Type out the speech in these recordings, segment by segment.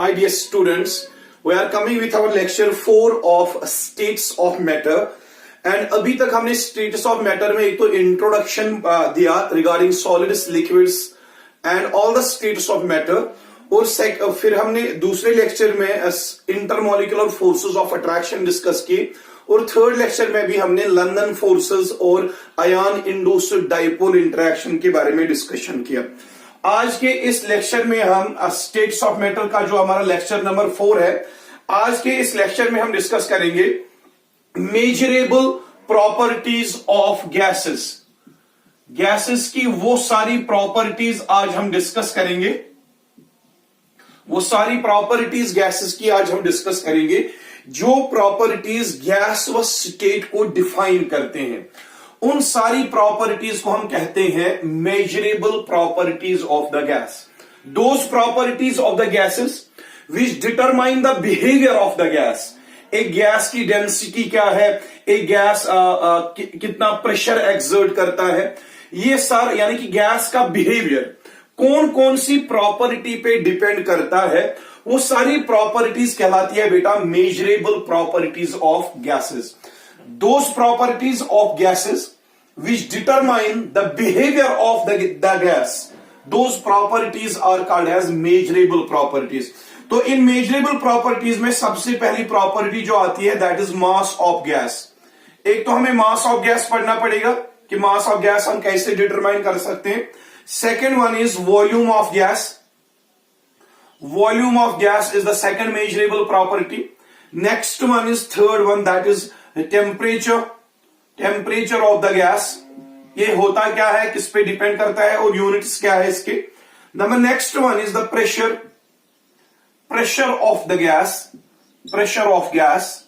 Hi dear students, we are coming with our lecture 4 of states of matter and अभी तक हमने states of matter में एक तो introduction दिया regarding solids, liquids and all the states of matter और फिर हमने दूसरे लेक्चर में intermolecular forces of attraction discuss की और थर्ड लेक्चर में भी हमने लंदन फोर्सेस और आयन इंड्यूस्ड डाइपोल इंटरेक्शन के बारे में डिस्कशन किया। आज के इस लेक्चर में हम स्टेट्स ऑफ मैटर का जो हमारा लेक्चर नंबर 4 है, आज के इस लेक्चर में हम डिस्कस करेंगे measurable properties of gases. Gases की वो सारी प्रॉपर्टीज आज हम डिस्कस करेंगे, वो सारी प्रॉपर्टीज गैसेस की आज हम डिस्कस करेंगे जो प्रॉपर्टीज गैस व स्टेट को डिफाइन करते हैं। उन सारी प्रॉपर्टीज को हम कहते हैं measurable properties of the gas. Those properties of the gases which determine the behaviour of the gas. एक गैस की डेंसिटी क्या है, एक गैस कितना प्रेशर एक्सर्ट करता है, ये सार यानी कि गैस का बिहेवियर कौन कौन सी प्रॉपर्टी पे डिपेंड करता है, वो सारी प्रॉपर्टीज कहलाती है बेटा measurable properties of gases. Those properties of gases which determine the behavior of the gas, those properties are called as measurable properties. तो इन measurable properties में सबसे पहली प्रॉपर्टी जो आती है that is mass of gas। एक तो हमें mass of gas पढ़ना पड़ेगा कि mass of gas हम कैसे डिटरमाइन कर सकते हैं। Second one is volume of gas. Volume of gas is the second measurable property. Next one is third one, that is temperature of the gas. ये होता क्या है, किस पे डिपेंड करता है और यूनिट्स क्या है इसके। Number next one is the pressure of the gas, pressure of gas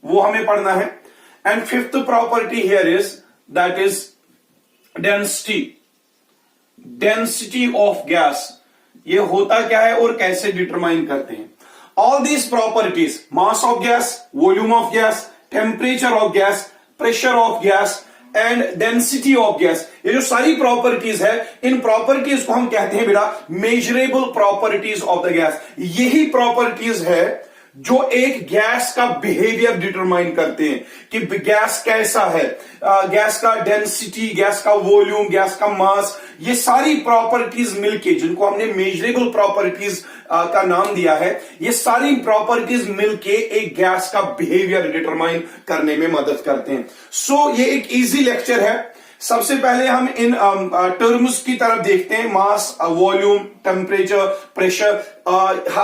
वो हमें पढ़ना है। And fifth property here is that is density, density of gas. ये होता क्या है और कैसे डिटरमाइन करते हैं। All these properties, mass of gas, volume of gas, temperature of gas, pressure of gas and density of gas, ये जो सारी प्रॉपर्टीज है, इन प्रॉपर्टीज को हम कहते हैं बेटा measurable properties of the gas. यही प्रॉपर्टीज है जो एक गैस का बिहेवियर डिटरमाइन करते हैं कि गैस कैसा है, गैस का डेंसिटी, गैस का वॉल्यूम, गैस का मास, ये सारी प्रॉपर्टीज मिलके जिनको हमने मेजरेबल प्रॉपर्टीज का नाम दिया है, ये सारी प्रॉपर्टीज मिलके एक गैस का बिहेवियर डिटरमाइन करने में मदद करते हैं। सो ये एक इजी लेक्चर है। सबसे पहले हम इन टर्म्स की तरफ देखते हैं, मास, वॉल्यूम, टेम्परेचर, प्रेशर।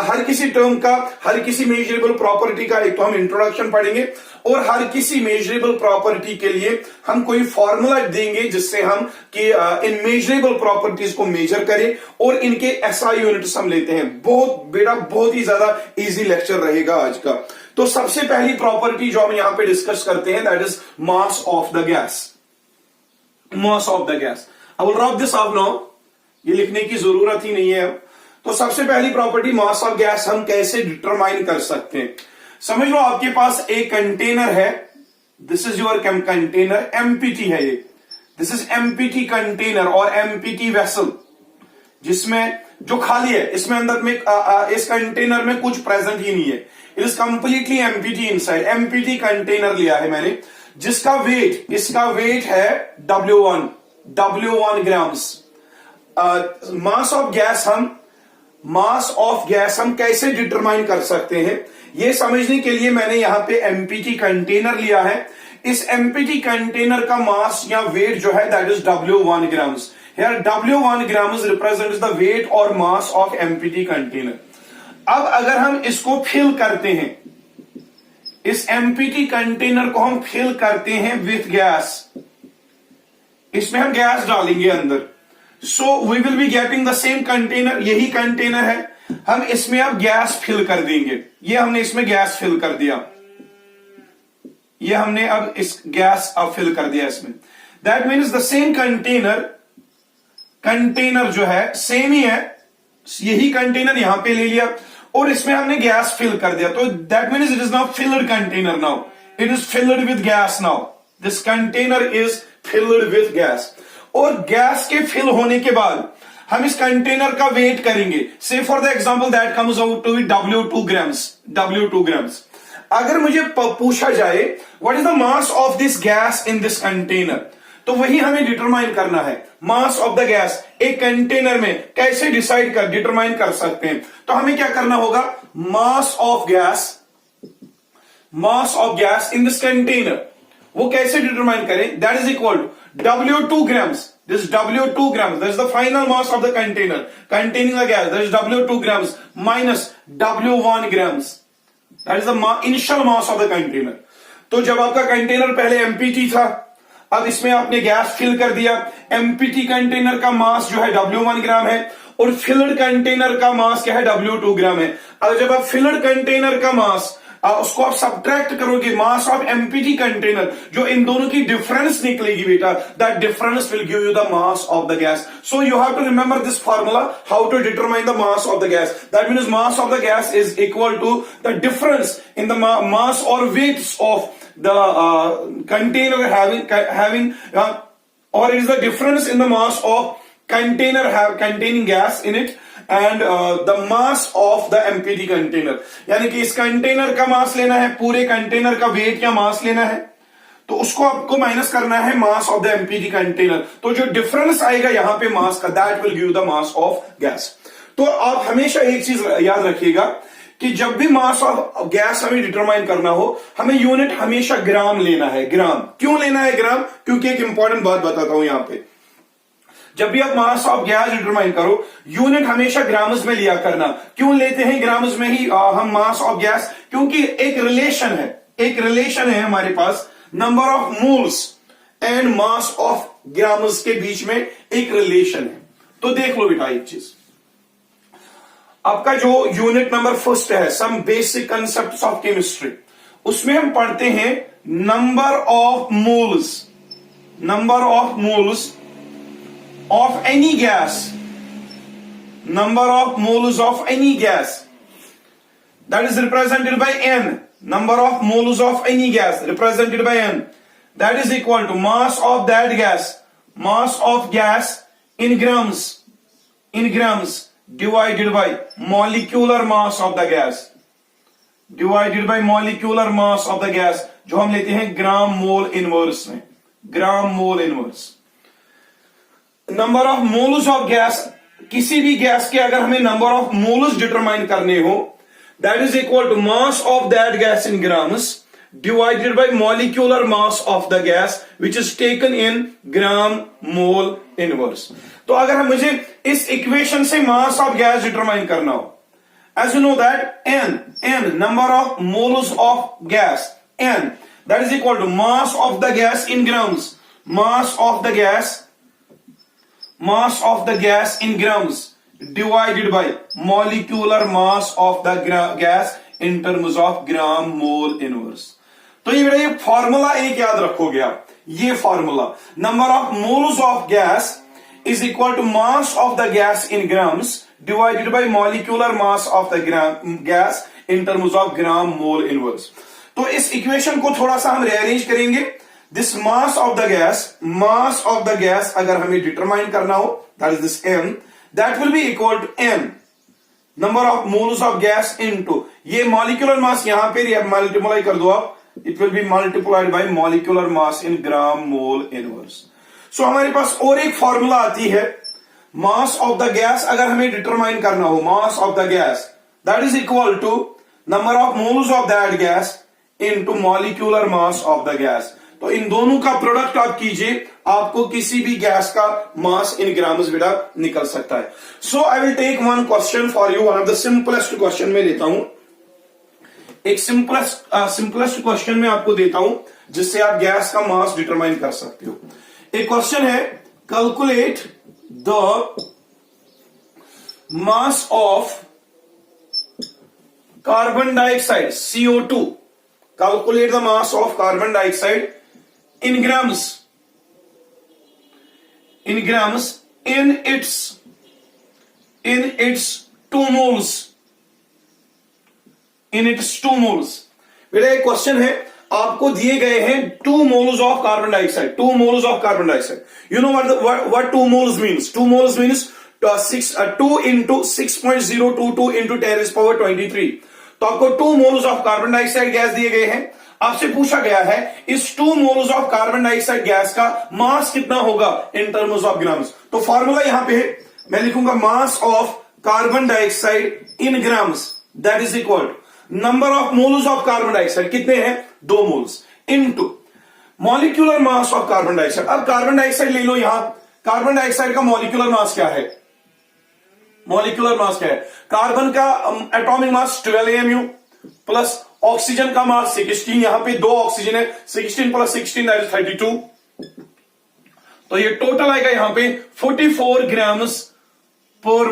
हर किसी टर्म का, हर किसी मेजरेबल प्रॉपर्टी का एक तो हम इंट्रोडक्शन पढ़ेंगे और हर किसी मेजरेबल प्रॉपर्टी के लिए हम कोई फॉर्मूला देंगे जिससे हम कि इन मेजरेबल प्रॉपर्टीज को मेजर करें और इनके एसआई यूनिट्स हम लेते हैं। बहुत ही ज्यादा इजी लेक्चर रहेगा आज का। तो सबसे पहली प्रॉपर्टी जो हम यहां पे डिस्कस करते हैं that is mass of the gas. Mass of the gas, I will drop this of now, ये लिखने की जरूरत ही नहीं है अब। तो सबसे पहली प्रॉपर्टी मास ऑफ गैस हम कैसे डिटरमाइन कर सकते हैं। समझ लो आपके पास एक कंटेनर है, this is your container, empty है ये, दिस इज एमपीटी कंटेनर और एमपीटी वेसल, जिसमें जो खाली है, इसमें अंदर में इस कंटेनर में कुछ प्रेजेंट ही नहीं है, it is completely empty inside. Empty container लिया है मैंने जिसका वेट, इसका वेट है W1 grams. Mass of gas हम कैसे डिटरमाइन कर सकते हैं, ये समझने के लिए मैंने यहां पे एमपीटी कंटेनर लिया है। इस एमपीटी कंटेनर का मास या वेट जो है that is W1 grams. Here W1 grams represents the weight और मास ऑफ एमपीटी कंटेनर। अब अगर हम इसको फिल करते हैं, इस एमपीटी कंटेनर को हम फिल करते हैं विथ गैस, इसमें हम गैस डालेंगे अंदर, so we will be getting the same container, यही कंटेनर है, हम इसमें अब गैस फिल कर देंगे। ये हमने इसमें गैस फिल कर दिया, ये हमने अब इस गैस अब फिल कर दिया इसमें। That means the same container जो है सेम ही है, यही कंटेनर यहां पे ले लिया और इसमें हमने गैस फिल कर दिया। तो that means it is now field container, now it is filled with gas. Now this container is filled with gas. और गैस के फिल होने के बाद हम इस कंटेनर का वेट करेंगे, say for the example that comes out to be W2 grams. अगर मुझे पूछा जाए what is the mass of this gas in this container, तो वही हमें डिटरमाइन करना है। मास ऑफ द गैस एक कंटेनर में कैसे डिटरमाइन कर सकते हैं, तो हमें क्या करना होगा, mass of gas in this container, वो कैसे डिटरमाइन करें, that is equal to W2 grams, this W2 grams, that is the final mass of the container containing the gas, that is W2 grams minus W1 grams, that is the initial mass of the container। तो जब आपका container पहले empty था, अब इसमें आपने gas fill कर दिया, एमपीटी कंटेनर का मास जो है W1 ग्राम है और फिल्ड कंटेनर का मास क्या है, W2 ग्राम है। अब जब आप फिल्ड कंटेनर का मास उसको आप सब्ट्रैक्ट करोगे मास ऑफ एमपीटी कंटेनर, जो इन दोनों की डिफरेंस निकलेगी बेटा, that difference will give you the mass of the gas. So you have to remember this formula, how to determine the mass of the gas. That means mass of the gas is equal to the difference in the mass और weights of the container having or it is the difference in the mass of container containing gas in it and the mass of the empty container। यानी कि इस container का मास लेना है, पूरे container का wait या मास लेना है, तो उसको आपको माइनस करना है mass of the empty container. तो जो डिफरेंस आएगा यहां पे मास का, that will give the mass of gas. तो आप हमेशा एक चीज याद रखिएगा कि जब भी मास ऑफ गैस हमें डिटरमाइन करना हो, हमें यूनिट हमेशा ग्राम लेना है। ग्राम क्यों लेना है ग्राम, क्योंकि एक इंपॉर्टेंट बात बताता हूं यहां पे, जब भी आप मास ऑफ गैस डिटरमाइन करो, यूनिट हमेशा ग्राम्स में लिया करना। क्यों लेते हैं ग्राम्स में ही हम मास ऑफ गैस, क्योंकि एक रिलेशन है हमारे पास, number of moles and mass of grams के बीच में एक रिलेशन है। तो देख लो बेटा एक चीज, आपका जो यूनिट नंबर फर्स्ट है, some basic concepts of chemistry, उसमें हम पढ़ते हैं number of moles of any gas, number of moles of any gas, that is represented by n, number of moles of any gas represented by n, that is equal to mass of that gas, mass of gas in grams divided by molecular mass of the gas, divided by molecular mass of the gas, जो हम लेते हैं ग्राम mole inverse में, gram mole inverse. Number of moles of gas, किसी भी gas के अगर हमें नंबर ऑफ मोल्स डिटरमाइन करने हो, that is equal to mass of that gas in grams divided by molecular mass of the gas which is taken in gram mole inverse. तो अगर मुझे इस इक्वेशन से मास ऑफ गैस डिटरमाइन करना हो, as you know that n number of moles of gas, n that is equal to mass of the gas in grams, mass of the gas in grams divided by molecular mass of the gas in terms of gram mole inverse। तो ये formula एक याद रखोगे आप, ये formula, number of moles of gas is equal to mass of the gas in grams divided by molecular mass of the gas in terms of gram mole inverse. तो इस equation को थोड़ा सा हम रीअरेंज करेंगे। This mass of the gas अगर हमें determine करना हो, that is this m, that will be equal to m number of moles of gas into ये मॉलिक्यूलर मास, यहां पे मल्टीप्लाई कर दो आप, it will be multiplied by molecular mass in gram mole inverse. So हमारे पास और एक फॉर्मूला आती है, मास ऑफ द गैस अगर हमें डिटरमाइन करना हो, mass of the gas that is equal to number of moles of that gas into molecular mass of the gas. तो इन दोनों का प्रोडक्ट आप कीजिए, आपको किसी भी गैस का मास इन ग्राम्स बेटा निकल सकता है। So I will take one question for you, one of the simplest question में लेता हूं, एक सिंपलेस्ट क्वेश्चन में आपको देता हूं जिससे आप गैस का मास डिटरमाइन कर सकते हो। एक क्वेश्चन है, calculate the mass of carbon dioxide CO2, calculate the mass of carbon dioxide in grams in its 2 moles, in its 2 moles। बेटा एक क्वेश्चन है, आपको दिए गए हैं 2 moles of carbon dioxide, 2 moles of carbon dioxide। You know what 2 moles means? 2 moles means 2 into 6.022 into 10⁻23, तो आपको 2 moles of carbon dioxide gas दिए गए हैं। आपसे पूछा गया है इस 2 moles of carbon dioxide gas का मास कितना होगा इन टर्म्स ऑफ ग्राम्स। तो फॉर्मूला यहां पे है, मैं लिखूंगा मास of carbon dioxide in grams, that is equal number of moles of carbon dioxide, कितने हैं 2 moles, into molecular mass of carbon dioxide. अब कार्बन डाइऑक्साइड ले लो, यहां कार्बन डाइऑक्साइड का मॉलिक्यूलर मास क्या है, मॉलिक्यूलर मास क्या है, कार्बन का atomic mass 12 AMU plus oxygen का मास 16, यहां पे 2 ऑक्सीजन है, 16 प्लस 16 दैट इज 32, तो ये टोटल आएगा यहां पे 44 ग्राम्स पर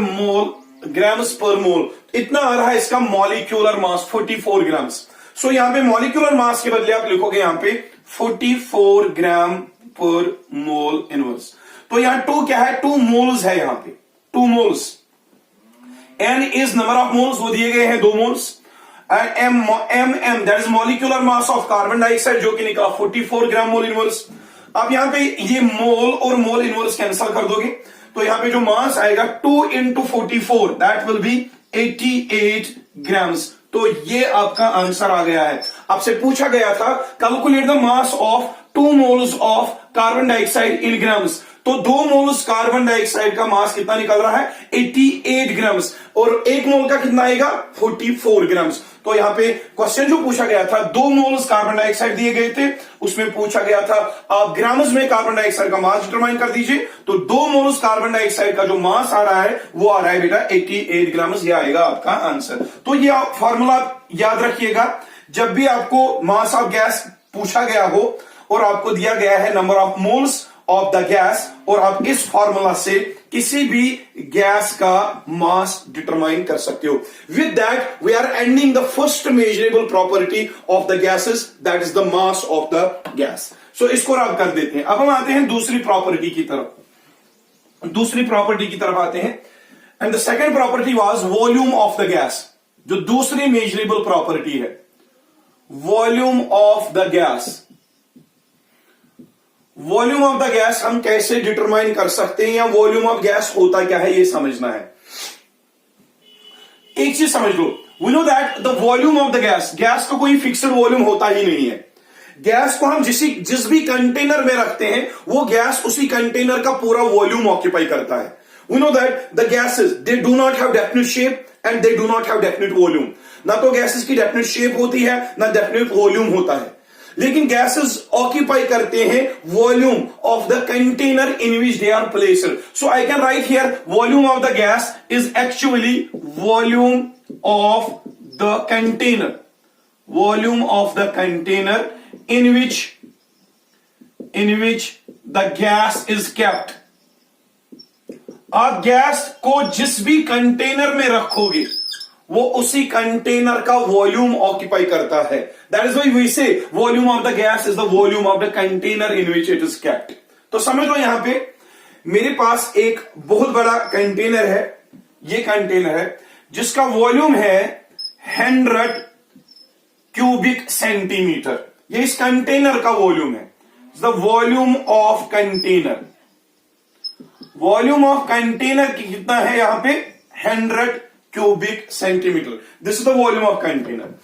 मोल, इतना आ रहा है इसका मॉलिक्यूलर मास 44 ग्राम्स। सो यहां पे मॉलिक्यूलर मास के बदले आप लिखोगे यहां पे 44 ग्राम पर मोल इनवर्स। तो यहां 2 क्या है, 2 मोल्स है, यहां पे 2 moles, n is number of moles, वो दिए गए हैं 2 moles, M that is molecular mass of carbon dioxide जो कि निकला 44 ग्राम मोल इनवर्स। अब यहां पे ये मोल और मोल इनवर्स कैंसिल कर दोगे, तो यहां पे जो मास आएगा 2 into 44 that will B 88 grams. तो ये आपका आंसर आ गया है। आपसे पूछा गया था calculate the mass of 2 moles of carbon dioxide in grams, तो 2 मोल्स कार्बन डाइऑक्साइड का मास कितना निकल रहा है 88 ग्राम्स, और 1 मोल का कितना आएगा 44 ग्राम्स। तो यहां पे क्वेश्चन जो पूछा गया था 2 मोल्स कार्बन डाइऑक्साइड दिए गए थे, उसमें पूछा गया था आप ग्राम्स में कार्बन डाइऑक्साइड का मास डिटरमाइन कर दीजिए, तो 2 मोल्स कार्बन डाइऑक्साइड का जो मास आ रहा है वो आ रहा है बेटा 88 ग्राम्स, ये आएगा आपका आंसर। तो ये आप फॉर्मूला याद रखिएगा, जब भी आपको मास ऑफ गैस पूछा गया हो और आपको दिया गया है number of moles of the gas, और आप इस फॉर्मूला से किसी भी गैस का मास डिटरमाइन कर सकते हो। With that we are ending the first measurable property of the gases, that is the mass of the gas. So इसको रब कर देते हैं। अब हम आते हैं दूसरी प्रॉपर्टी की तरफ आते हैं, and the second property was volume of the gas. जो दूसरी मेजरेबल प्रॉपर्टी है volume of the gas, volume of the gas हम कैसे डिटरमाइन कर सकते हैं, या वॉल्यूम ऑफ गैस होता क्या है ये समझना है। एक चीज समझ लो, we know that the volume of the gas, gas का कोई फिक्स्ड वॉल्यूम होता ही नहीं है। गैस को हम जिस भी कंटेनर में रखते हैं वो गैस उसी कंटेनर का पूरा वॉल्यूम ऑक्यूपाई करता है। We know that the gases they do not have definite shape and they do not have definite volume. ना तो गैसेस की डेफिनिट शेप होती है ना डेफिनिट वॉल्यूम होता है, लेकिन गैसेस ऑक्यूपाई करते हैं volume of the container in which they are placed. So I can write here volume of the gas is actually volume of the container, volume of the container in which the gas is kept। आप gas को जिस भी container में रखोगे वो उसी container का volume occupy करता है। दैट इज व्हाई वी से volume of the gas is the volume of the container in which it is kept. तो समझ लो यहां पे मेरे पास एक बहुत बड़ा कंटेनर है, ये कंटेनर है जिसका वॉल्यूम है 100 क्यूबिक सेंटीमीटर। ये इस कंटेनर का वॉल्यूम है, the volume of container. Volume of container की कितना है यहां पे 100 cubic centimetre, this is the volume of container.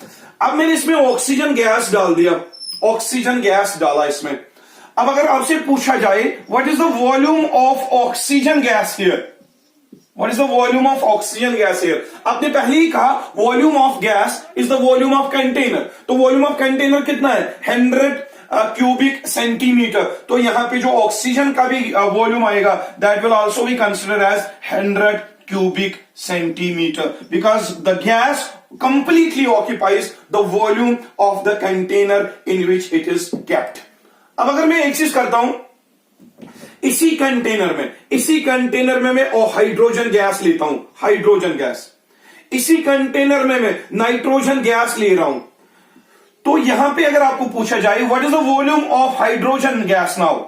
अब मैंने इसमें ऑक्सीजन गैस डाल दिया, ऑक्सीजन गैस डाला इसमें। अब अगर आपसे पूछा जाए what is the volume of oxygen gas here, what is the volume of oxygen gas here, आपने पहले ही कहा volume of gas is the volume of container, तो वॉल्यूम ऑफ कंटेनर कितना है 100 क्यूबिक सेंटीमीटर। तो यहां पे जो ऑक्सीजन का भी वॉल्यूम आएगा that will also be considered as 100 cubic centimeter because the gas completely occupies the volume of the container in which it is kept। अब अगर मैं एक चीज करता हूं, इसी कंटेनर में मैं हाइड्रोजन गैस लेता हूं, हाइड्रोजन गैस, इसी कंटेनर में मैं नाइट्रोजन गैस ले रहा हूं, तो यहां पे अगर आपको पूछा जाए what is the volume of hydrogen gas now,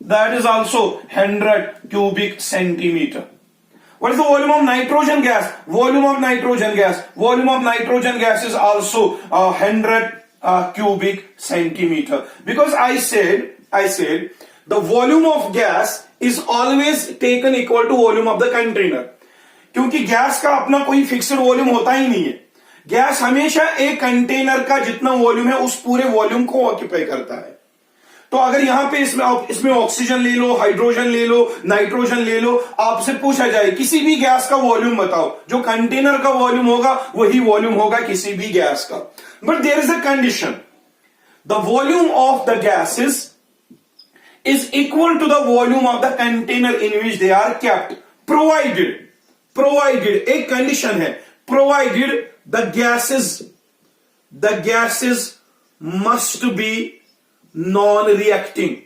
that is also 100 cubic centimeter। What is the volume of nitrogen gas? Volume of nitrogen gas is also 100 cubic centimeter. Because I said the volume of gas is always taken equal to volume of the container, क्योंकि gas का अपना कोई fixed volume होता ही नहीं है। Gas हमेशा एक container का जितना वॉल्यूम है उस पूरे वॉल्यूम को ऑक्यूपाई करता है। तो अगर यहां पे इसमें ऑक्सीजन ले लो, हाइड्रोजन ले लो, नाइट्रोजन ले लो, आपसे पूछा जाए किसी भी गैस का वॉल्यूम बताओ, जो कंटेनर का वॉल्यूम होगा वही वॉल्यूम होगा किसी भी गैस का। But there is a condition, the volume of the gases is equal to the volume of the container in which they are kept, provided एक condition है, provided the gases must be non-reacting,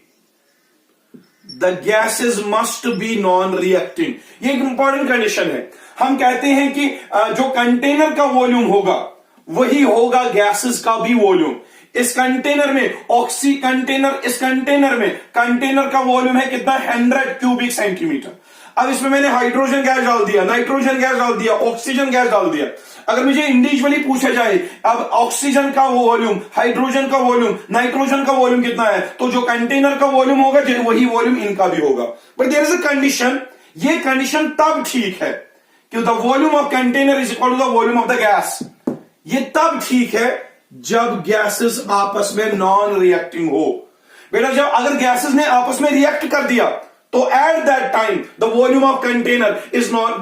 the gases must be non-reacting। ये एक important condition है। हम कहते हैं कि जो कंटेनर का वॉल्यूम होगा वही होगा गैसेस का भी वॉल्यूम। इस कंटेनर में इस कंटेनर में कंटेनर का वॉल्यूम है कितना, 100 क्यूबिक सेंटीमीटर। अब इसमें मैंने हाइड्रोजन गैस डाल दिया, नाइट्रोजन गैस डाल दिया, ऑक्सीजन गैस डाल दिया। अगर मुझे इंडिविजुअली पूछा जाए अब ऑक्सीजन का वॉल्यूम, हाइड्रोजन का वॉल्यूम, नाइट्रोजन का वॉल्यूम कितना है, तो जो कंटेनर का वॉल्यूम होगा वही वॉल्यूम इनका भी होगा। But there is a condition, ये कंडीशन तब ठीक है कि the volume of container is equal to the volume of the gas. ये तब ठीक है जब गैसेस आपस में नॉन रिएक्टिंग हो। बेटा जब अगर गैसेस ने आपस में रिएक्ट कर दिया तो at that time the volume of container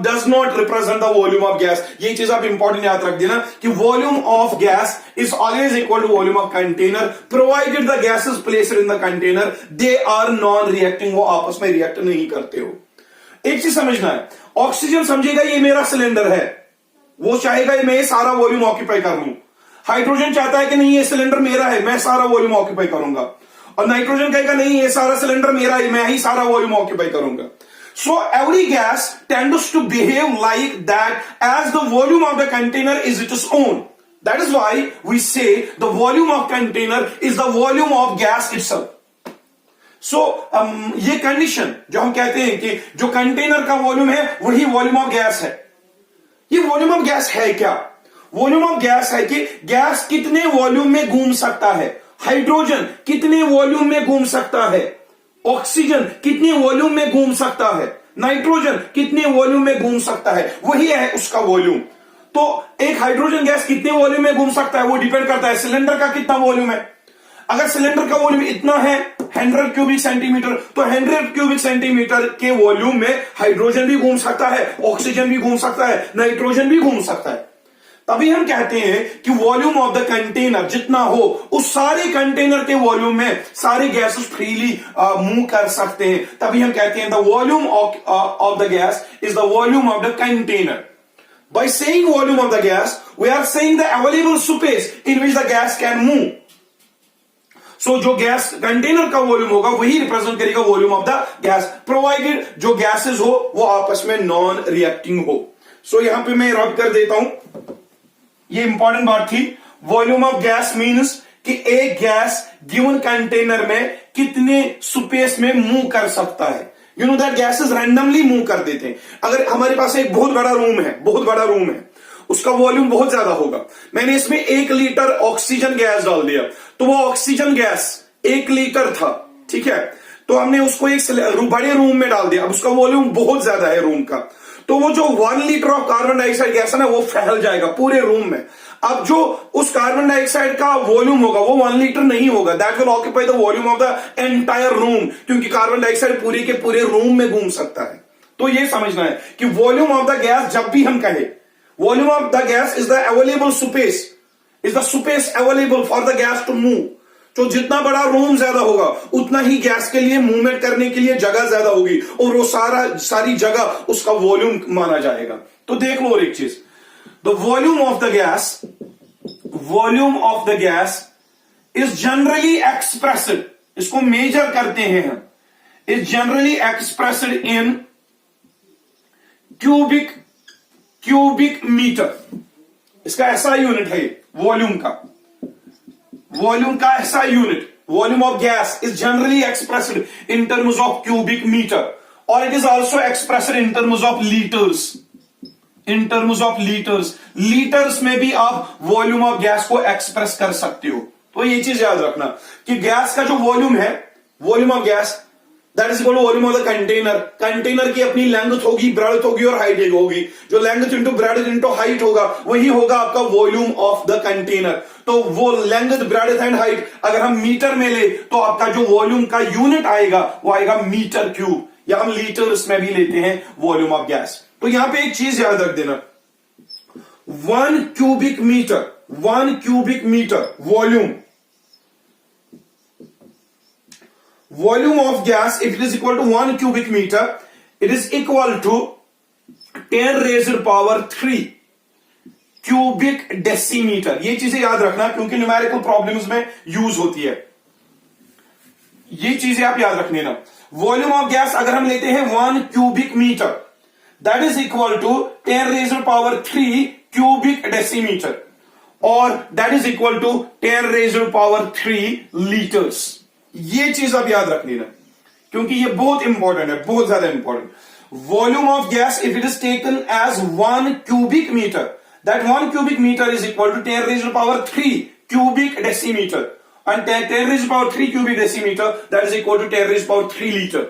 does not represent the volume of gas. ये चीज आप इंपॉर्टेंट याद रख देना कि volume of gas is always equal to volume of container provided the gases placed in the container they are non reacting, वो आपस में रिएक्ट नहीं करते हो। एक चीज समझना है, ऑक्सीजन समझेगा ये मेरा सिलेंडर है, वो चाहेगा मैं ये सारा वॉल्यूम ऑक्यूपाई कर लूं। हाइड्रोजन चाहता है कि नहीं ये सिलेंडर मेरा है, मैं सारा वॉल्यूम ऑक्यूपाई करूंगा। और नाइट्रोजन कहेगा नहीं ये सारा सिलेंडर मेरा है, मैं ही सारा वॉल्यूम ऑक्यूपाई करूंगा। So every gas tends to behave like that as the volume of the container is its own. That is why we say the volume of container is the volume of gas itself. So ये condition जो हम कहते हैं कि जो container का volume है वही वॉल्यूम ऑफ गैस है। ये वॉल्यूम ऑफ गैस है क्या? वॉल्यूम ऑफ गैस है कि गैस कितने वॉल्यूम में घूम सकता है, हाइड्रोजन कितने वॉल्यूम में घूम सकता है, ऑक्सीजन कितने वॉल्यूम में घूम सकता है, नाइट्रोजन कितने वॉल्यूम में घूम सकता है, वही है उसका वॉल्यूम। तो एक हाइड्रोजन गैस कितने वॉल्यूम में घूम सकता है वो डिपेंड करता है सिलेंडर का कितना वॉल्यूम है। अगर सिलेंडर का वॉल्यूम इतना है 100 क्यूबिक सेंटीमीटर, तो 100 क्यूबिक सेंटीमीटर के वॉल्यूम में हाइड्रोजन भी घूम सकता है, ऑक्सीजन भी घूम सकता है, नाइट्रोजन भी घूम सकता है। तभी हम कहते हैं कि वॉल्यूम ऑफ द कंटेनर जितना हो उस सारे कंटेनर के वॉल्यूम में सारे गैसेस फ्रीली मूव कर सकते हैं। तभी हम कहते हैं the volume of the gas is the volume of the container. By saying volume of the gas, we are saying the available space in which the gas can move. So जो gas container का volume होगा वही represent करेगा volume of the gas, provided जो gases हो वो आपस में नॉन रिएक्टिंग हो। सो यहां पे मैं रब कर देता हूं, ये इंपॉर्टेंट बात थी। वॉल्यूम ऑफ गैस मीन्स कि एक गैस गिवन कंटेनर में कितने स्पेस में मूव कर सकता है। You know that gases randomly move कर देते हैं। अगर हमारे पास एक बहुत बड़ा रूम है, उसका वॉल्यूम बहुत ज्यादा होगा, मैंने इसमें 1 लीटर ऑक्सीजन गैस डाल दिया, तो वो ऑक्सीजन गैस 1 लीटर था, ठीक है, तो हमने उसको एक बड़े रूम में डाल दिया। अब उसका वॉल्यूम बहुत ज्यादा है रूम का, तो वो जो 1 litre of carbon dioxide gas है ना वो फैल जाएगा पूरे रूम में। अब जो उस कार्बन डाइऑक्साइड का वॉल्यूम होगा वो 1 लीटर नहीं होगा, that will occupy the volume of the entire room, क्योंकि कार्बन डाइऑक्साइड पूरे के पूरे रूम में घूम सकता है। तो ये समझना है कि वॉल्यूम ऑफ द गैस जब भी हम कहें volume of the gas is the available space, is the space available for the gas to move. तो जितना बड़ा रूम ज्यादा होगा उतना ही गैस के लिए मूवमेंट करने के लिए जगह ज्यादा होगी और वो सारी जगह उसका वॉल्यूम माना जाएगा। तो देख लो और एक चीज, the volume of the gas is generally expressed, इसको मेजर करते हैं हम, is generally expressed in cubic metre. इसका ऐसा यूनिट है वॉल्यूम का ऐसा unit. Volume of gas is generally expressed in terms of cubic metre और it is also expressed in terms of litres. Litres में भी आप वॉल्यूम ऑफ गैस को एक्सप्रेस कर सकते हो। तो ये चीज याद रखना कि गैस का जो वॉल्यूम है, volume of gas that is equal to volume of the container. Container की अपनी लेंथ होगी, ब्रेड्थ होगी और हाइट होगी। जो length into breadth into height होगा वही होगा आपका वॉल्यूम ऑफ द कंटेनर। तो वो लेंथ, ब्रेड्थ एंड हाइट अगर हम मीटर में ले तो आपका जो वॉल्यूम का यूनिट आएगा वो आएगा मीटर क्यूब, या हम लीटर्स में भी लेते हैं वॉल्यूम ऑफ गैस। तो यहां पे एक चीज याद रख देना, 1 cubic metre volume of gas, if it is equal to 1 cubic meter, it is equal to 10 raised to power 3 cubic decimeter। ये चीजें याद रखना क्योंकि न्यूमेरिकल प्रॉब्लम्स में यूज होती है, ये चीजें आप याद रखने ना। वॉल्यूम ऑफ गैस अगर हम लेते हैं 1 cubic metre, that is equal to 10 raised to power 3 cubic decimeter, और that is equal to 10 raised to power 3 litres. ये चीज आप याद रख लेना क्योंकि ये बहुत इंपॉर्टेंट है, बहुत ज्यादा important. Volume of gas if it is taken as 1 cubic metre, that 1 cubic metre is equal to 10 raised to power 3 cubic decimeter, and 10 raised to power 3 cubic decimeter that is equal to 10 raised to power 3 litre.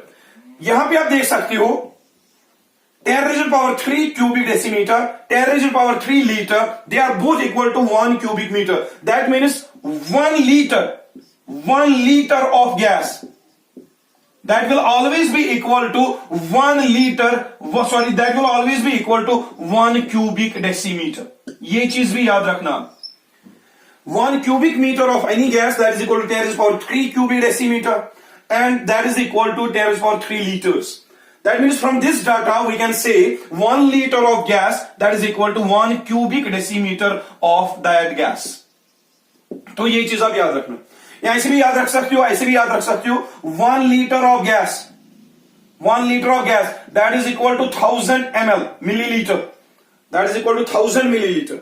यहां पे आप देख सकते हो 10 raised to power 3 cubic decimeter, 10 raised to power 3 liter, they are both equal to 1 cubic meter। That means 1 liter of gas, that will always be equal to 1 liter, sorry, that will always be equal to 1 cubic decimeter। ये चीज भी याद रखना, 1 cubic meter of any gas that is equal to 10 raised to power 3 cubic decimeter, and that is equal to 10 raised to power 3 liters। That means from this data we can say 1 liter of gas that is equal to 1 cubic decimeter of that gas। तो ये चीज आप याद रखना, या ऐसे भी याद रख सकते हो, ऐसे भी याद रख सकते हो 1 liter of gas, 1 liter of gas that is equal to 1000 ml milliliter, that is equal to 1000 milliliter,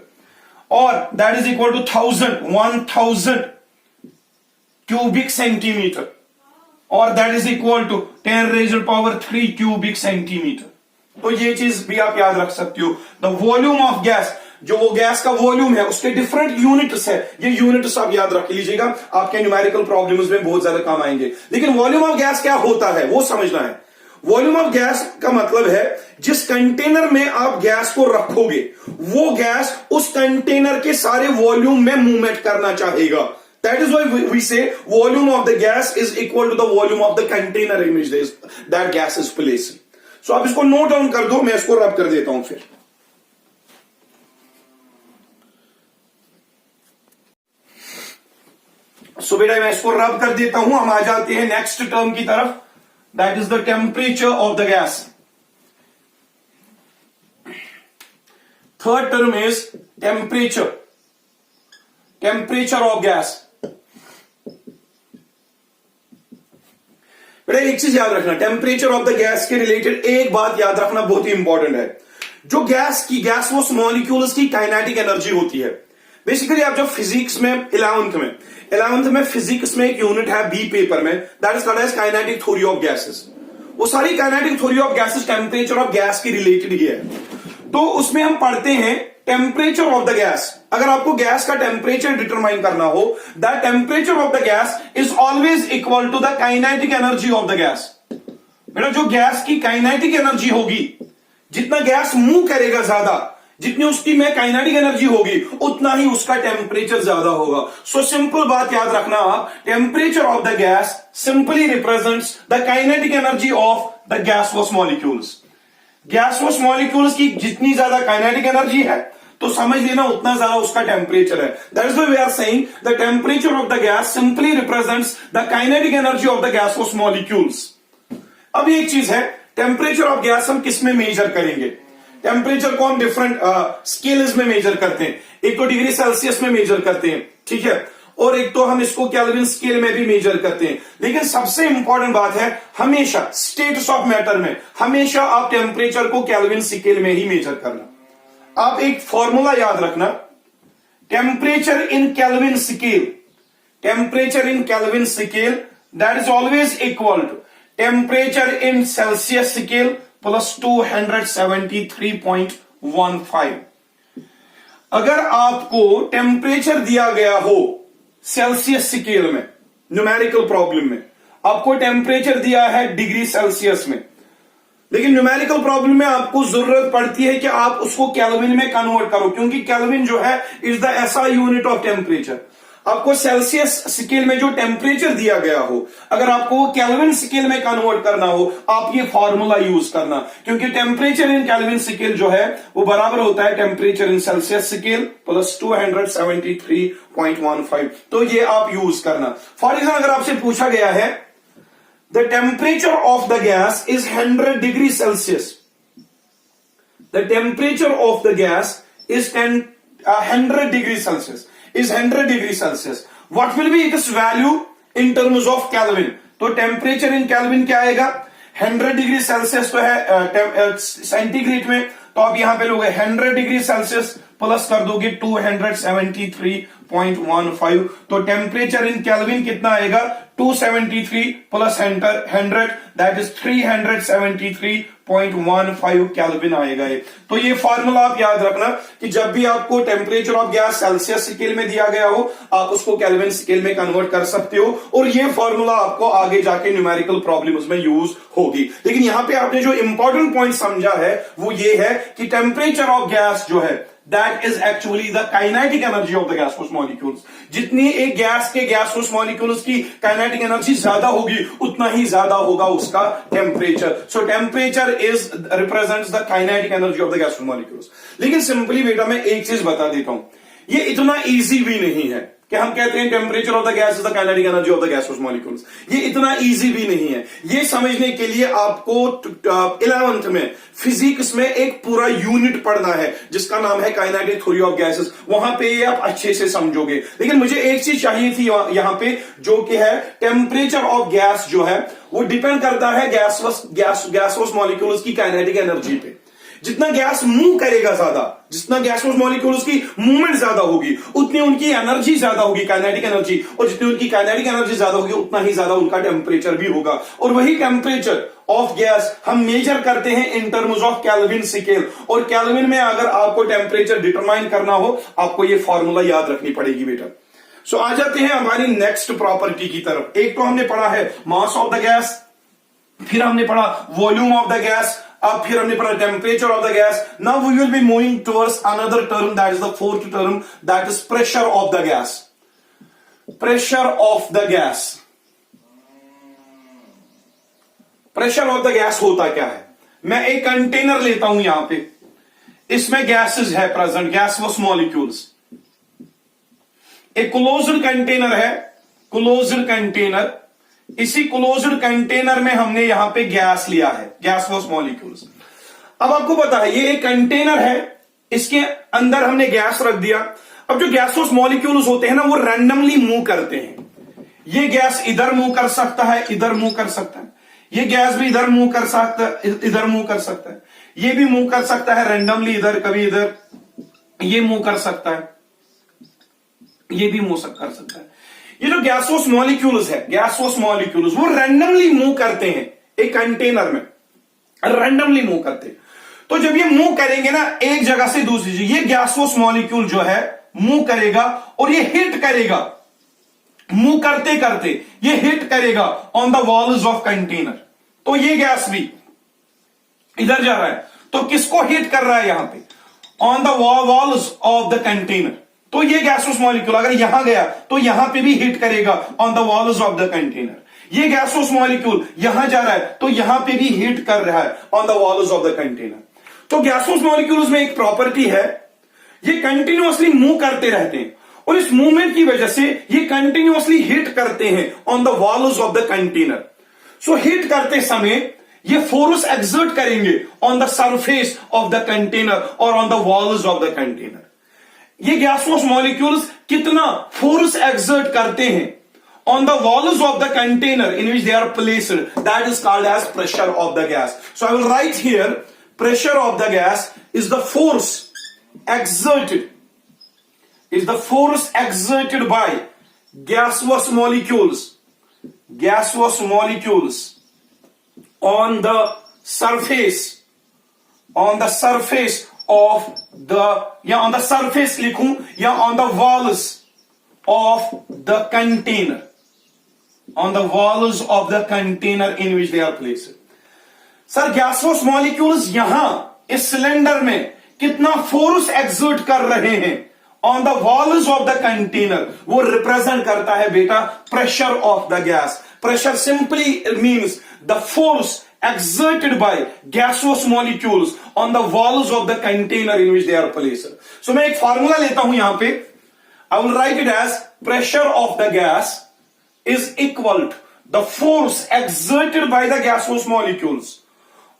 or that is equal to 1000 cubic centimeter, or that is equal to 10 raised to power 3 cubic centimeter। तो ये चीज भी आप याद रख सकते हो। The volume of gas, जो वो गैस का वॉल्यूम है उसके डिफरेंट यूनिट्स है, ये यूनिट्स आप याद रख लीजिएगा, आपके न्यूमेरिकल प्रॉब्लम्स में बहुत ज्यादा काम आएंगे। लेकिन वॉल्यूम ऑफ गैस क्या होता है वो समझना है। वॉल्यूम ऑफ गैस का मतलब है जिस कंटेनर में आप गैस को रखोगे वो गैस उस कंटेनर के सारे वॉल्यूम में मूवमेंट करना चाहेगा। That is why we say volume of the gas is equal to the volume of the container in which that gas is placed। So आप इसको नोट डाउन कर दो, मैं इसको रब कर देता हूं फिर। सो बेटा मैं इसको रब कर देता हूं, हम आ जाते हैं नेक्स्ट टर्म की तरफ, that is the temperature of the gas. Third term is temperature of gas. बेटा एक चीज याद रखना, टेम्परेचर ऑफ द गैस के रिलेटेड एक बात याद रखना बहुत ही इंपॉर्टेंट है। जो गैसोस मॉलिक्यूल्स की काइनेटिक एनर्जी होती है, बेसिकली आप जब फिजिक्स में 11th में फिजिक्स में एक यूनिट है बी पेपर में, that is called as kinetic theory of gases. वो सारी kinetic theory of gases temperature of gas की रिलेटेड ही है। तो उसमें हम पढ़ते हैं टेम्परेचर ऑफ द गैस। अगर आपको गैस का टेम्परेचर डिटरमाइन करना हो, that temperature of the gas is always equal to the kinetic energy of the gas. बेटा जो गैस की काइनेटिक एनर्जी होगी, जितना गैस मूव करेगा ज्यादा, जितनी उसकी में काइनेटिक एनर्जी होगी उतना ही उसका टेम्परेचर ज्यादा होगा। सो सिंपल बात याद रखना आप, temperature of the gas simply represents the kinetic energy of the gaseous molecules. Gaseous molecules की जितनी ज्यादा काइनेटिक एनर्जी है तो समझ लेना उतना ज्यादा उसका टेम्परेचर है। That is why we are saying the temperature of the gas simply represents the kinetic energy of the gaseous molecules. अब एक चीज है, टेम्परेचर ऑफ गैस हम किस में मेजर करेंगे? टेम्परेचर को हम डिफरेंट स्केल्स में मेजर करते हैं। एक तो डिग्री सेल्सियस में मेजर करते हैं, ठीक है, और एक तो हम इसको केल्विन स्केल में भी मेजर करते हैं। लेकिन सबसे इंपॉर्टेंट बात है, हमेशा स्टेट्स ऑफ मैटर में हमेशा आप टेम्परेचर को केल्विन स्केल में ही मेजर करना। आप एक फॉर्मूला याद रखना, temperature in Kelvin scale, temperature in Kelvin scale that is always equal to temperature in Celsius scale plus 273.15। अगर आपको टेम्परेचर दिया गया हो सेल्सियस स्केल में न्यूमेरिकल प्रॉब्लम में, आपको टेम्परेचर दिया है डिग्री सेल्सियस में, लेकिन न्यूमेरिकल प्रॉब्लम में आपको जरूरत पड़ती है कि आप उसको केल्विन में कन्वर्ट करो, क्योंकि केल्विन जो है is the SI unit of temperature. आपको सेल्सियस स्केल में जो टेम्परेचर दिया गया हो, अगर आपको वो केल्विन स्केल में कन्वर्ट करना हो, आप ये फॉर्मूला यूज करना, क्योंकि टेम्परेचर इन केल्विन स्केल जो है वो बराबर होता है temperature in Celsius scale plus 273.15। तो ये आप यूज करना। फॉर एग्जाम्पल अगर आपसे पूछा गया है the temperature of the gas is 100 degree Celsius, the temperature of the gas is 100 degree Celsius, is 100 degree Celsius. What will be its value in terms of Kelvin? तो temperature in kelvin क्या आएगा? 100 degree Celsius तो है centigrade में, तो आप यहां पे लोगे 100 डिग्री सेल्सियस प्लस कर दोगे 273.15, तो टेम्परेचर इन केल्विन कितना आएगा? 273 प्लस 100 दैट इज 373.15 केल्विन आएगा ये। तो ये फॉर्मूला आप याद रखना कि जब भी आपको temperature of gas Celsius scale में दिया गया हो, आप उसको केल्विन स्केल में कन्वर्ट कर सकते हो, और ये फॉर्मूला आपको आगे जाके न्यूमेरिकल प्रॉब्लम्स में यूज होगी। लेकिन यहां पे आपने जो इंपॉर्टेंट पॉइंट समझा है वो ये है कि टेम्परेचर ऑफ गैस जो है that is actually the kinetic energy of the gaseous molecules. जितनी एक गैस के gaseous molecules की kinetic energy ज्यादा होगी, उतना ही ज्यादा होगा उसका temperature. So temperature is represents the kinetic energy of the gaseous molecules. लेकिन सिंपली बेटा मैं एक चीज बता देता हूं, ये इतना इजी भी नहीं है कि हम कहते हैं temperature of the gas is the kinetic energy of the gaseous molecules. ये इतना इजी भी नहीं है। ये समझने के लिए आपको 11th में फिजिक्स में एक पूरा यूनिट पढ़ना है जिसका नाम है काइनेटिक थ्योरी ऑफ गैसेस। वहां पे ये आप अच्छे से समझोगे। लेकिन मुझे एक चीज चाहिए थी यहां पे, जो कि है टेम्परेचर ऑफ गैस जो है वो डिपेंड करता है गैसियस मॉलिक्यूल्स की काइनेटिक एनर्जी पे। जितना गैस मूव करेगा ज्यादा, जितना गैसियस मॉलिक्यूल्स की मूवमेंट ज्यादा होगी, उतनी उनकी एनर्जी ज्यादा होगी, काइनेटिक एनर्जी, और जितनी उनकी काइनेटिक एनर्जी ज्यादा होगी उतना ही ज्यादा उनका टेम्परेचर भी होगा। और वही टेम्परेचर ऑफ गैस हम मेजर करते हैं in terms of kelvin scale. और केल्विन में अगर आपको टेम्परेचर डिटरमाइन करना हो, आपको ये फॉर्मूला याद रखनी पड़ेगी बेटा। सो आ जाते हैं हमारी नेक्स्ट प्रॉपर्टी की तरफ। एक तो हमने पढ़ा है मास ऑफ द गैस, फिर हमने पढ़ा वॉल्यूम ऑफ द गैस, अब फिर हमने पढ़ा temperature of the gas. Now we will be moving towards another term, that is the fourth term, that is pressure of the gas. Pressure of the gas, pressure of the gas होता क्या है? मैं एक container लेता हूं यहां पे, इसमें गैसेस है प्रेजेंट, गैसियस मॉलिक्यूल्स। एक क्लोज्ड कंटेनर है, क्लोज्ड कंटेनर। इसी क्लोज्ड कंटेनर में हमने यहां पे गैस लिया है, गैसियस मॉलिक्यूल्स। अब आपको पता है ये एक कंटेनर है, इसके अंदर हमने गैस रख दिया। अब जो गैसियस मॉलिक्यूल्स होते हैं ना, वो रैंडमली मूव करते हैं। ये गैस इधर मूव कर सकता है, इधर मूव कर सकता है, ये गैस भी इधर मूव कर सकता है, इधर मूव कर सकता है, ये भी मूव कर सकता है रैंडमली, इधर कभी इधर, ये मूव कर सकता है, ये भी मूव कर सकता है। ये जो गैसियस मॉलिक्यूल्स है, गैसियस मॉलिक्यूल्स वो रैंडमली मूव करते हैं एक कंटेनर में, रैंडमली मूव करते हैं। तो जब ये मूव करेंगे ना एक जगह से दूसरी जगह, ये गैसियस मॉलिक्यूल जो है मूव करेगा और ये हिट करेगा, मूव करते करते ये हिट करेगा on the walls of container. तो ये गैस भी इधर जा रहा है, तो किसको हिट कर रहा है यहां पे? On the walls of the container. तो ये गैसियस मॉलिक्यूल अगर यहां गया तो यहां पे भी हिट करेगा on the walls of the container. ये गैसियस मॉलिक्यूल यहां जा रहा है तो यहां पे भी हिट कर रहा है on the walls of the container. तो गैसियस मॉलिक्यूल्स में एक प्रॉपर्टी है, ये कंटिन्यूअसली मूव करते रहते हैं और इस मूवमेंट की वजह से ये कंटिन्यूअसली हिट करते हैं on the walls of the container. So hit करते समय ये फोर्स एक्सर्ट करेंगे on the surface of the container और on the walls of the container. ये गैसियस मॉलिक्यूल्स कितना फोर्स एक्सर्ट करते हैं on the walls of the container in which they are placed, that is called as pressure of the gas. So I will write here, pressure of the gas is the force exerted, is the force exerted by gaseous molecules on the surface of the, या on the surface लिखूं या on the walls of the container, on the walls of the container in which they are placed. Sir gaseous molecules यहां इस cylinder में कितना force exert कर रहे हैं on the walls of the container, वो रिप्रेजेंट करता है बेटा pressure of the gas. Pressure simply means the force exerted by gaseous molecules on the walls of the container in which they are placed. So मैं एक formula लेता हूं यहां पे. I will write it as pressure of the gas is equal to the force exerted by the gaseous molecules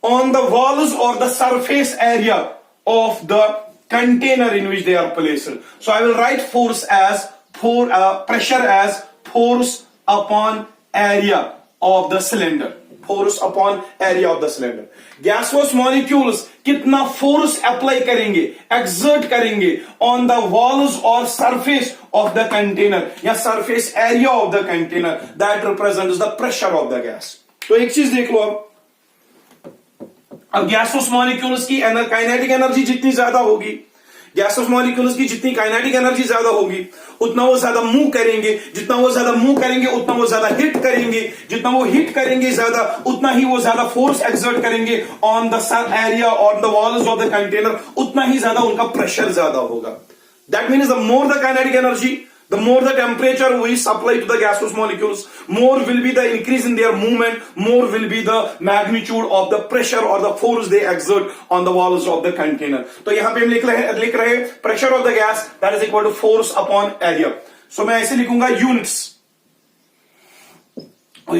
on the walls or the surface area of the container in which they are placed. So I will write force as pressure as force upon area of the cylinder. Force upon area of the cylinder. Gaseous molecules कितना force apply करेंगे, exert करेंगे on the walls or surface of the container या surface area of the container, that represents the pressure of the gas. तो एक चीज देख लो अब gaseous molecules की kinetic energy जितनी ज्यादा होगी, गैसेस मॉलिक्यूल्स की जितनी काइनेटिक एनर्जी ज्यादा होगी उतना वो ज्यादा मूव करेंगे, जितना वो ज्यादा मूव करेंगे उतना वो ज्यादा हिट करेंगे, जितना वो हिट करेंगे ज्यादा उतना ही वो ज्यादा फोर्स एक्सर्ट करेंगे ऑन द एरिया और the walls of the container, उतना ही ज्यादा उनका प्रेशर ज्यादा होगा. That means the more the kinetic energy, the more the temperature we supply to the gaseous molecules, more will be the increase in their movement, more will be the magnitude of the pressure or the force they exert on the walls of the container. तो यहां पे हम लिख रहे हैं pressure of the gas that is equal to force upon area. So मैं ऐसे लिखूंगा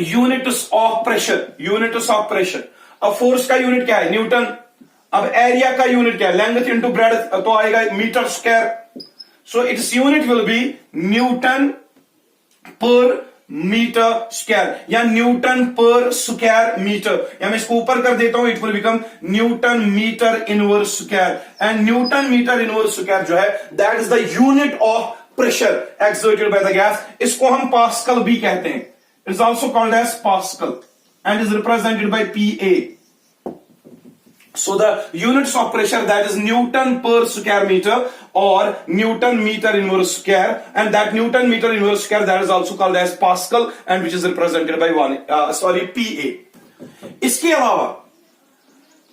units of pressure, units of pressure. अब force का यूनिट क्या है? न्यूटन. अब एरिया का यूनिट क्या है? लेंथ इंटू ब्रेड्थ, तो आएगा metre square. So its unit will be Newton per meter square या Newton per square meter, या मैं इसको ऊपर कर देता हूं, it will become Newton meter inverse square. And Newton meter inverse square जो है that is the unit of pressure exerted by the gas. इसको हम Pascal भी कहते हैं. It is also called as Pascal and is represented by PA. So the units of pressure, that is Newton per square meter or Newton meter inverse square, and that Newton meter inverse square that is also called as Pascal and which is represented by PA. इसके अलावा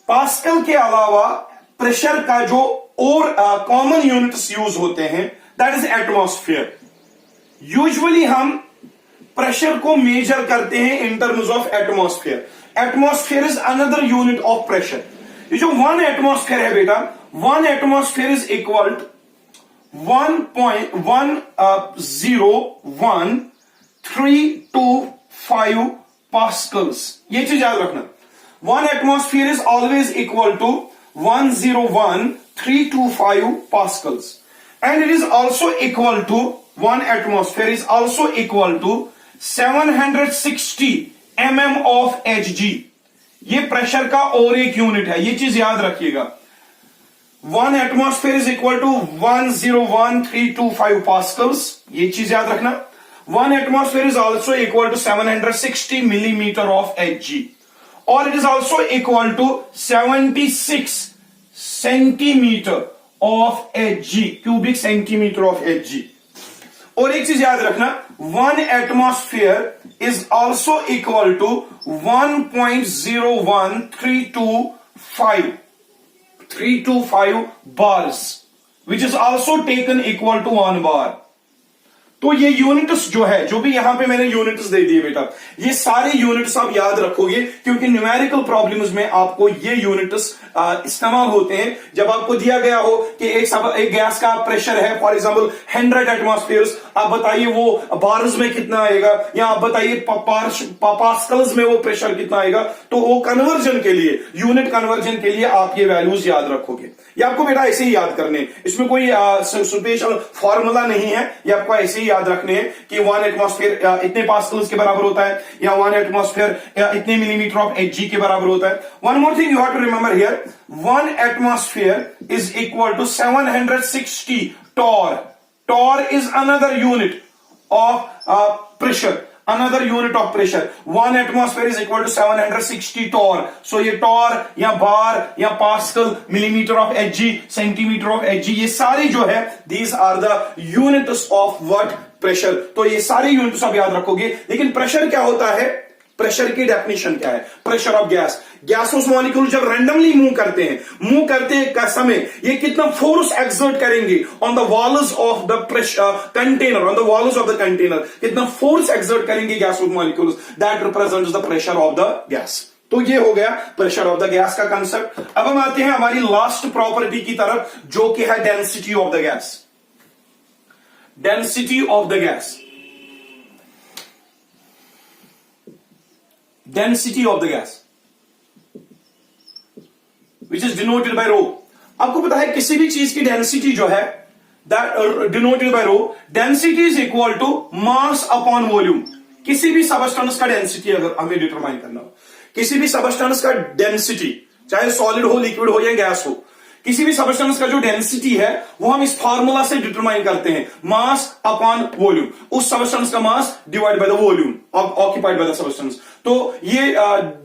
pascal के अलावा pressure का जो और common units use होते हैं that is atmosphere. Usually हम प्रेशर को मेजर करते हैं in terms of atmosphere. Atmosphere is another unit of pressure. ये जो 1 एटमॉस्फेयर है बेटा, 1 atmosphere is equal to 1.10132 pascals. ये चीज याद रखना. 1 atmosphere is always equal to 101.325 pascals, and it is also equal to 1 atmosphere is also equal to 760 mm of Hg. ये pressure का और एक यूनिट है, ये चीज याद रखिएगा. 1 atmosphere is equal to 101.325 pascals, ये चीज याद रखना. 1 atmosphere is also equal to 760 millimetre of Hg, और it is also equal to 76 centimetre of Hg, cubic centimetre of Hg. और एक चीज याद रखना, 1 atmosphere is also equal to 1.01325 bars, which is also taken equal to 1 bar. तो ये units जो है, जो भी यहां पे मैंने यूनिट्स दे दिए बेटा, ये सारे यूनिट्स आप याद रखोगे क्योंकि न्यूमेरिकल प्रॉब्लम्स में आपको ये यूनिट्स इस्तेमाल होते हैं. जब आपको दिया गया हो कि एक गैस का प्रेशर है फॉर एग्जांपल 100 एटमॉस्फेयर्स, आप बताइए वो बार्स में कितना आएगा, या आप बताइए पास्कल्स में वो प्रेशर कितना आएगा, तो वो कन्वर्जन के लिए, यूनिट कन्वर्जन के लिए आप ये वैल्यूज याद रखोगे. ये आपको बेटा ऐसे ही याद करने, इसमें कोई स्पेशल फॉर्मूला नहीं है, ये आपको ऐसे ही याद रखने हैं कि 1 एटमॉस्फेयर इतने पास्कल्स के बराबर होता है, या 1 एटमॉस्फेयर इतने मिलीमीटर ऑफ Hg के बराबर होता है. One more thing you have to remember here, 1 atmosphere is equal to 760 torr. Torr is another unit of pressure. Another unit of pressure. 1 atmosphere is equal to 760 torr. So ये torr या bar या pascal, millimeter of Hg, centimeter of Hg, ये सारे जो है these are the units of what pressure. तो ये सारे यूनिट्स आप याद रखोगे, लेकिन प्रेशर क्या होता है, प्रेशर की डेफिनेशन क्या है? Pressure of gas, gaseous molecule जब रैंडमली मूव करते हैं, मूव करते का समय ये कितना फोर्स एक्सर्ट करेंगे on the walls of the pressure container, on the walls of the container, कितना फोर्स एक्सर्ट करेंगे gaseous molecules, that represents the pressure of the gas. तो ये हो गया प्रेशर ऑफ द गैस का कंसेप्ट। अब हम आते हैं हमारी लास्ट प्रॉपर्टी की तरफ, जो कि है density of the gas. Density of the gas, density of the gas which is denoted by rho. आपको पता है किसी भी चीज की डेंसिटी जो है that denoted by rho, density is equal to mass upon volume. किसी भी सबस्टेंस का डेंसिटी अगर हमें डिटरमाइन करना हो, किसी भी सबस्टेंस का डेंसिटी, चाहे सॉलिड हो, लिक्विड हो या गैस हो, किसी भी सबस्टेंस का जो डेंसिटी है वो हम इस फार्मूला से डिटरमाइन करते हैं, मास अपॉन वॉल्यूम। उस सबस्टेंस का mass divide by the volume occupied by the substance. तो ये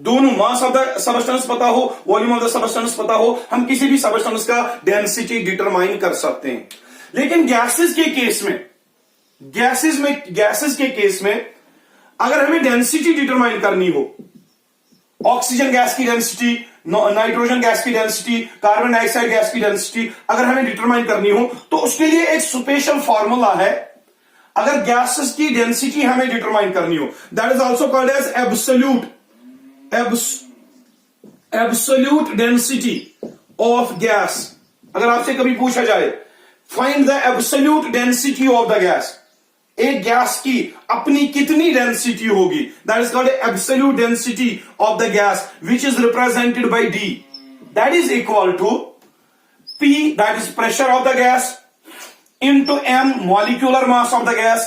दोनों, मास ऑफ द सबस्टेंस पता हो, वॉल्यूम ऑफ द सबस्टेंस पता हो, हम किसी भी सबस्टेंस का डेंसिटी डिटरमाइन कर सकते हैं। लेकिन गैसेस के केस में, गैसेस के केस में अगर हमें डेंसिटी डिटरमाइन करनी हो, ऑक्सीजन गैस की डेंसिटी, नाइट्रोजन गैस की डेंसिटी, कार्बन डाइऑक्साइड गैस की डेंसिटी अगर हमें डिटरमाइन करनी हो, तो उसके लिए एक स्पेशल फॉर्मूला है। अगर गैसेस की डेंसिटी हमें डिटरमाइन करनी हो, that is also called as absolute density of gas. अगर आपसे कभी पूछा जाए find the absolute density of the gas, एक गैस की अपनी कितनी डेंसिटी होगी, that is called absolute density of the gas which is represented by D, that is equal to P, that is pressure of the gas, into M, molecular mass of the gas,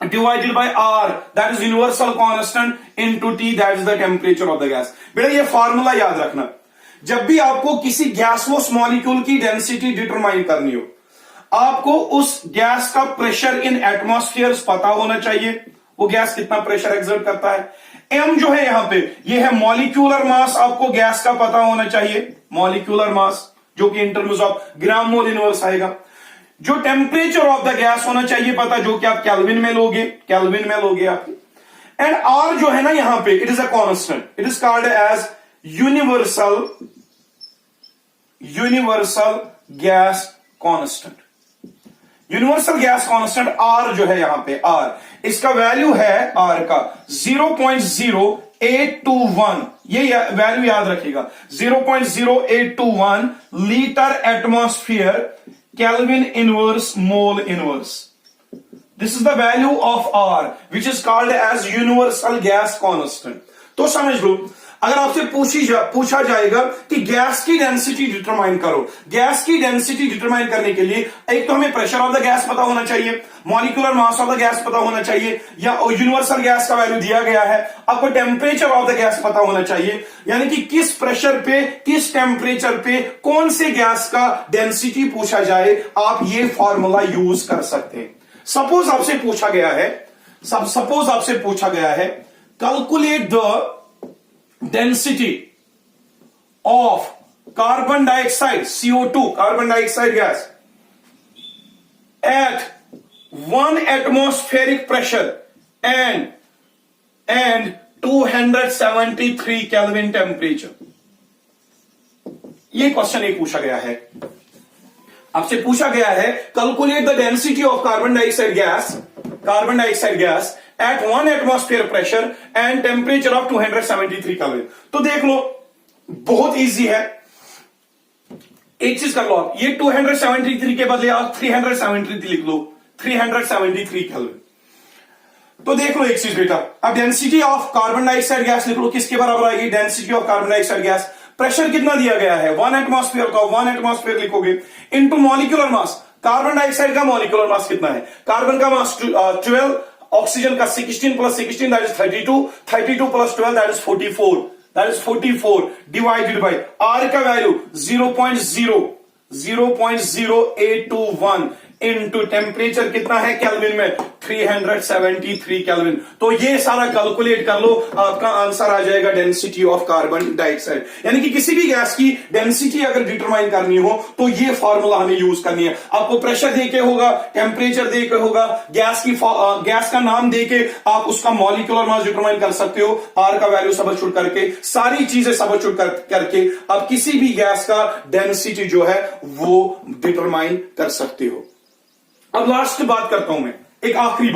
divided by R, that is universal constant, into T, that is the temperature of the gas। बेटा ये formula याद रखना, जब भी आपको किसी गैसोस molecule की density determine करनी हो, आपको उस गैस का प्रेशर इन एटमॉस्फेयर पता होना चाहिए, वो गैस कितना प्रेशर एक्सर्ट करता है। M जो है यहां पे, ये है मॉलिक्यूलर मास, आपको गैस का पता होना चाहिए, मॉलिक्यूलर मास, जो कि इन terms of gram mole inverse आएगा। जो टेम्परेचर ऑफ द गैस होना चाहिए पता, जो कि आप केल्विन में लोगे आप। एंड आर जो है ना यहां पे, it is a constant, it is called as universal gas constant. Universal gas constant R जो है यहां पे, आर, इसका वैल्यू है आर का 0.0821, ये वैल्यू याद रखिएगा, 0.0821 litre atmosphere Kelvin inverse mole inverse. This is the value of R, which is called as universal gas constant. तो समझ लो, अगर आपसे पूछा जाएगा कि गैस की डेंसिटी डिटरमाइन करो, गैस की डेंसिटी डिटरमाइन करने के लिए एक तो हमें प्रेशर ऑफ द गैस पता होना चाहिए, molecular mass of the gas पता होना चाहिए, या यूनिवर्सल गैस का वैल्यू दिया गया है, आपको टेम्परेचर ऑफ द गैस पता होना चाहिए, यानी कि किस प्रेशर पे, किस टेम्परेचर पे कौन से गैस का डेंसिटी पूछा जाए, आप ये फॉर्मूला यूज कर सकते हैं। सपोज आपसे पूछा गया है calculate the density of carbon dioxide, CO2, carbon dioxide gas at 1 atmospheric pressure and 273 Kelvin temperature। ये क्वेश्चन एक पूछा गया है, आपसे पूछा गया है calculate the density of carbon dioxide gas at 1 atmosphere pressure and temperature of 273 Kelvin। तो देख लो, बहुत इजी है, एक चीज कर लो आप, ये 273 के बदले आप 373 लिख लो, 373 Kelvin। तो देख लो एक चीज बेटा, अब density of carbon dioxide gas लिख लो, किसके बराबर आएगी, density of carbon dioxide gas, pressure कितना दिया गया है 1 एटमॉस्फेयर का, 1 एटमॉस्फेयर लिखोगे, into molecular mass, carbon dioxide का मॉलिक्यूलर मास कितना है, कार्बन का मास 12, ऑक्सीजन का 16 plus 16 that is 32, 32 plus 12 that is 44 divided by R का वैल्यू 0.0821 इनटू टेम्परेचर कितना है केल्विन में 373 केल्विन। तो ये सारा कैलकुलेट कर लो, आपका आंसर आ जाएगा डेंसिटी ऑफ कार्बन डाइऑक्साइड। यानी कि किसी भी गैस की डेंसिटी अगर डिटरमाइन करनी हो तो ये फॉर्मूला हमें यूज करनी है। आपको प्रेशर देके होगा, टेम्परेचर देके होगा, गैस का नाम देके आप उसका मॉलिक्यूलर मास डिटरमाइन कर सकते हो, आर का वैल्यू सबस्टिट्यूट करके, सारी चीजें सबस्टिट्यूट करके आप किसी भी गैस का डेंसिटी जो है वो डिटरमाइन कर सकते हो। अब लास्ट बात करता हूं मैं, एक आखिरी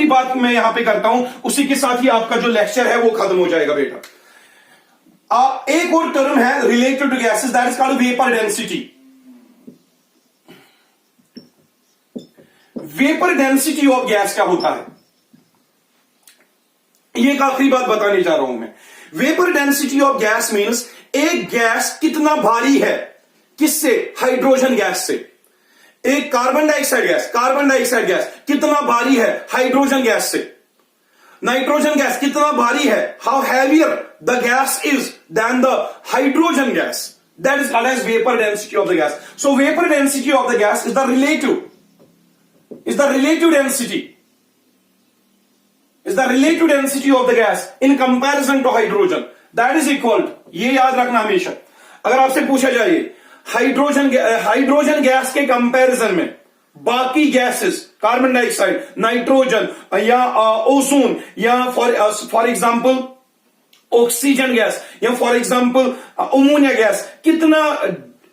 बात मैं यहां पे करता हूं, उसी के साथ ही आपका जो लेक्चर है वो खत्म हो जाएगा बेटा। एक और टर्म है related to gases, that is called vapour density. Vapour density of gas क्या होता है, ये एक आखिरी बात बताने जा रहा हूं मैं। Vapour density of gas means एक गैस कितना भारी है, किससे, हाइड्रोजन गैस से। एक कार्बन डाइऑक्साइड गैस कितना भारी है हाइड्रोजन गैस से। नाइट्रोजन गैस कितना भारी है, how heavier the gas is than the hydrogen gas, that is called as vapour density of the gas. So vapour density of the gas is the relative density of the gas in comparison to hydrogen, that is equal to, ये याद रखना हमेशा। अगर आपसे पूछा जाए hydrogen gas के comparison में बाकी गैसेस, कार्बन डाइऑक्साइड, नाइट्रोजन या ओजोन या फॉर एग्जांपल ऑक्सीजन गैस या फॉर एग्जांपल अमोनिया गैस कितना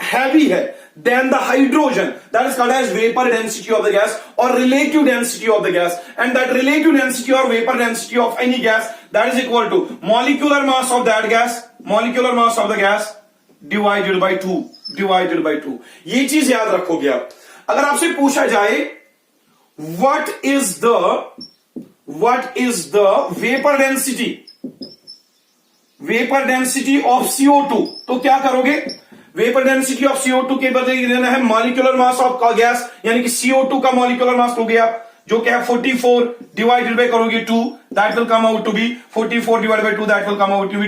हैवी है than the hydrogen, that is called as vapor density of the gas or relative density of the gas, and that relative density or vapor density of any gas, that is equal to molecular mass of that gas, molecular mass of the gas divided by 2। ये चीज याद रखोगे आप। अगर आपसे पूछा जाए what is the vapor density of CO2, तो क्या करोगे, वेपर डेंसिटी ऑफ CO2 के बदले लेना है मॉलिक्यूलर मास ऑफ गैस, यानी कि CO2 का मॉलिक्यूलर मास हो गया जो क्या है 44 डिवाइडेड बाय करोगे 2, that will come out to be 44 divided by 2, that will come out to be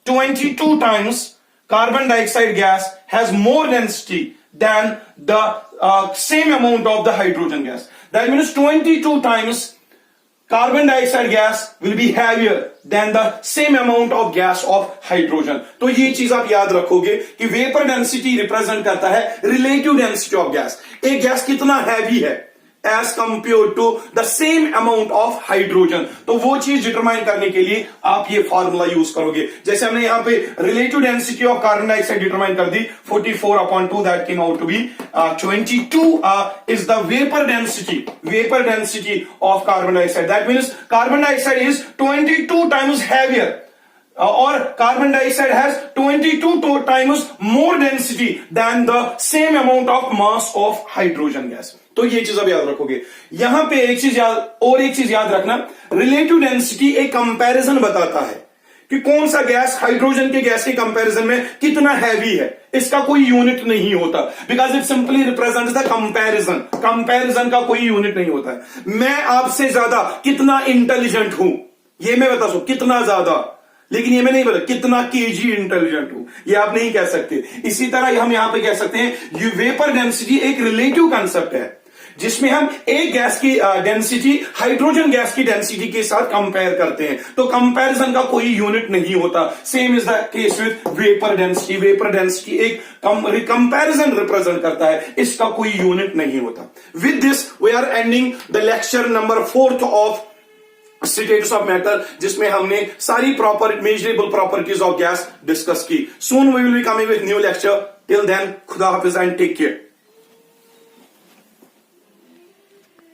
22 times carbon dioxide gas has more density than the same amount of the hydrogen gas. That means 22 times carbon dioxide gas will be heavier than the same amount of gas of hydrogen। तो ये चीज आप याद रखोगे कि vapour density represent करता है relative density of gas, एक गैस कितना हैवी है as compare to the same amount of hydrogen. तो वो चीज डिटरमाइन करने के लिए आप ये फॉर्मूला यूज करोगे। जैसे हमने यहां पे relative density of carbon dioxide determine कर दी 44/2, that came out to be 22 is the vapour density of carbon dioxide. That means carbon dioxide is 22 times heavier और carbon dioxide has 22 times more density than the same amount of mass of hydrogen gas. तो ये चीज अब याद रखोगे। यहां पे एक चीज याद रखना, रिलेटिव डेंसिटी एक कंपैरिजन बताता है कि कौन सा गैस हाइड्रोजन के गैस के कंपैरिजन में कितना हैवी है। इसका कोई यूनिट नहीं होता, because it simply represents the comparison का कोई यूनिट नहीं होता है। मैं आपसे ज्यादा कितना इंटेलिजेंट हूं ये मैं बता सकूं, कितना ज्यादा, लेकिन ये मैं नहीं बता कितना केजी इंटेलिजेंट हूं, ये आप नहीं कह सकते। इसी तरह हम यहां पे कह सकते हैं वेपर डेंसिटी एक रिलेटिव कंसेप्ट है जिसमें हम एक गैस की डेंसिटी हाइड्रोजन गैस की डेंसिटी के साथ कंपेयर करते हैं। तो कंपैरिजन का कोई यूनिट नहीं होता। Same is the case with vapour density एक कंपैरिजन रिप्रेजेंट करता है, इसका कोई यूनिट नहीं होता। With this we are ending the lecture number 4 of states of matter, जिसमें हमने सारी measurable properties of gas discuss की। Soon we will be coming with new lecture. Till then खुदा हाफिज एंड टेक केयर।